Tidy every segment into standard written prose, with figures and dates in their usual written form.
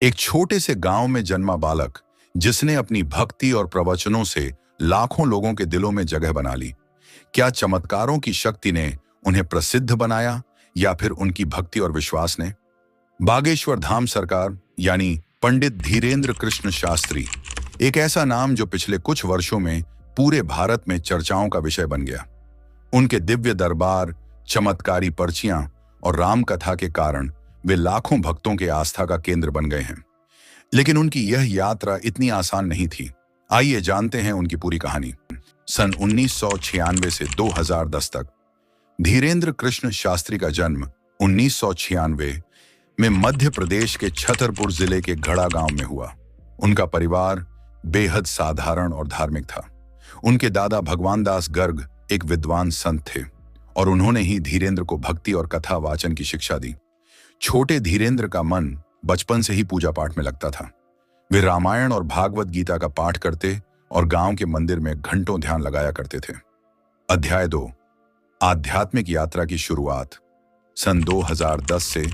एक छोटे से गांव में जन्मा बालक जिसने अपनी भक्ति और प्रवचनों से लाखों लोगों के दिलों में जगह बना ली। क्या चमत्कारों की शक्ति ने उन्हें प्रसिद्ध बनाया या फिर उनकी भक्ति और विश्वास ने? बागेश्वर धाम सरकार यानी पंडित धीरेंद्र कृष्ण शास्त्री एक ऐसा नाम जो पिछले कुछ वर्षों में पूरे भारत में चर्चाओं का विषय बन गया। उनके दिव्य दरबार, चमत्कारी पर्चियां और राम कथा के कारण वे लाखों भक्तों के आस्था का केंद्र बन गए हैं। लेकिन उनकी यह यात्रा इतनी आसान नहीं थी। आइए जानते हैं उनकी पूरी कहानी। सन 1996 से 2010 तक धीरेंद्र कृष्ण शास्त्री का जन्म 1996 में मध्य प्रदेश के छतरपुर जिले के गढ़ा गांव में हुआ। उनका परिवार बेहद साधारण और धार्मिक था। उनके दादा भगवान दास गर्ग एक विद्वान संत थे और उन्होंने ही धीरेंद्र को भक्ति और कथा वाचन की शिक्षा दी। छोटे धीरेंद्र का मन बचपन से ही पूजा पाठ में लगता था। वे रामायण और भागवत गीता का पाठ करते और गांव के मंदिर में घंटों ध्यान लगाया करते थे। अध्याय 2, आध्यात्मिक यात्रा की शुरुआत। सन 2010 से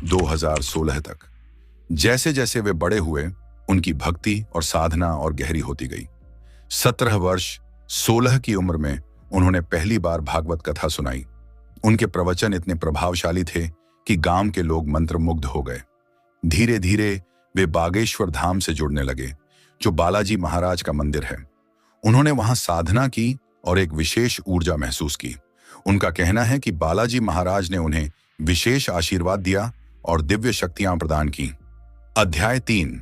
2016 तक जैसे जैसे वे बड़े हुए, उनकी भक्ति और साधना और गहरी होती गई। 17 वर्ष 16 की उम्र में उन्होंने पहली बार भागवत कथा सुनाई। उनके प्रवचन इतने प्रभावशाली थे कि गांव के लोग मंत्रमुग्ध हो गए। धीरे धीरे वे बागेश्वर धाम से जुड़ने लगे, जो बालाजी महाराज का मंदिर है। उन्होंने वहां साधना की और एक विशेष ऊर्जा महसूस की। उनका कहना है कि बालाजी महाराज ने उन्हें विशेष आशीर्वाद दिया और दिव्य शक्तियां प्रदान की। अध्याय 3,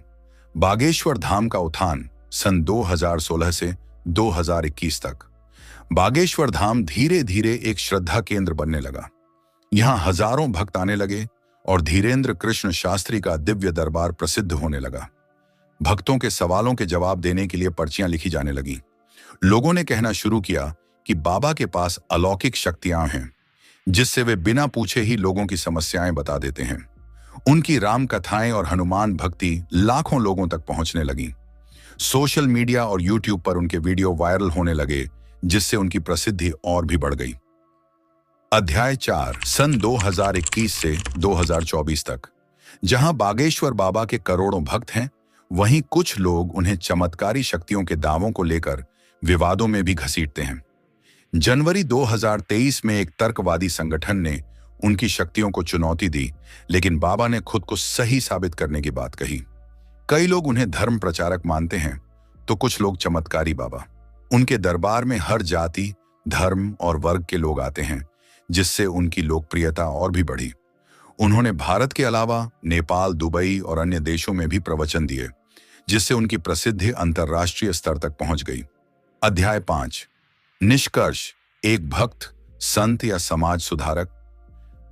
बागेश्वर धाम का उत्थान। सन 2016 से 2021 तक बागेश्वर धाम धीरे धीरे एक श्रद्धा केंद्र बनने लगा। यहां हजारों भक्त आने लगे और धीरेंद्र कृष्ण शास्त्री का दिव्य दरबार प्रसिद्ध होने लगा। भक्तों के सवालों के जवाब देने के लिए पर्चियां लिखी जाने लगी। लोगों ने कहना शुरू किया कि बाबा के पास अलौकिक शक्तियां हैं, जिससे वे बिना पूछे ही लोगों की समस्याएं बता देते हैं। उनकी राम कथाएं और हनुमान भक्ति लाखों लोगों तक पहुंचने लगी। सोशल मीडिया और यूट्यूब पर उनके वीडियो वायरल होने लगे, जिससे उनकी प्रसिद्धि और भी बढ़ गई। अध्याय 4, सन 2021 से 2024 तक जहां बागेश्वर बाबा के करोड़ों भक्त हैं, वहीं कुछ लोग उन्हें चमत्कारी शक्तियों के दावों को लेकर विवादों में भी घसीटते हैं। जनवरी 2023 में एक तर्कवादी संगठन ने उनकी शक्तियों को चुनौती दी, लेकिन बाबा ने खुद को सही साबित करने की बात कही। कई लोग उन्हें धर्म प्रचारक मानते हैं, तो कुछ लोग चमत्कारी बाबा। उनके दरबार में हर जाति, धर्म और वर्ग के लोग आते हैं, जिससे उनकी लोकप्रियता और भी बढ़ी। उन्होंने भारत के अलावा नेपाल, दुबई और अन्य देशों में भी प्रवचन दिए, जिससे उनकी प्रसिद्धि अंतर्राष्ट्रीय स्तर तक पहुंच गई। अध्याय 5, निष्कर्ष। एक भक्त, संत या समाज सुधारक।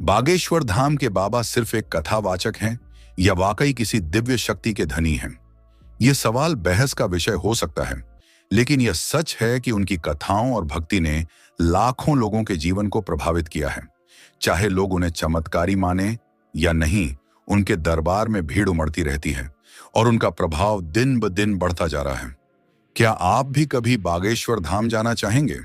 बागेश्वर धाम के बाबा सिर्फ एक कथावाचक हैं या वाकई किसी दिव्य शक्ति के धनी हैं? यह सवाल बहस का विषय हो सकता है, लेकिन यह सच है कि उनकी कथाओं और भक्ति ने लाखों लोगों के जीवन को प्रभावित किया है। चाहे लोग उन्हें चमत्कारी माने या नहीं, उनके दरबार में भीड़ उमड़ती रहती है और उनका प्रभाव दिन ब दिन बढ़ता जा रहा है। क्या आप भी कभी बागेश्वर धाम जाना चाहेंगे?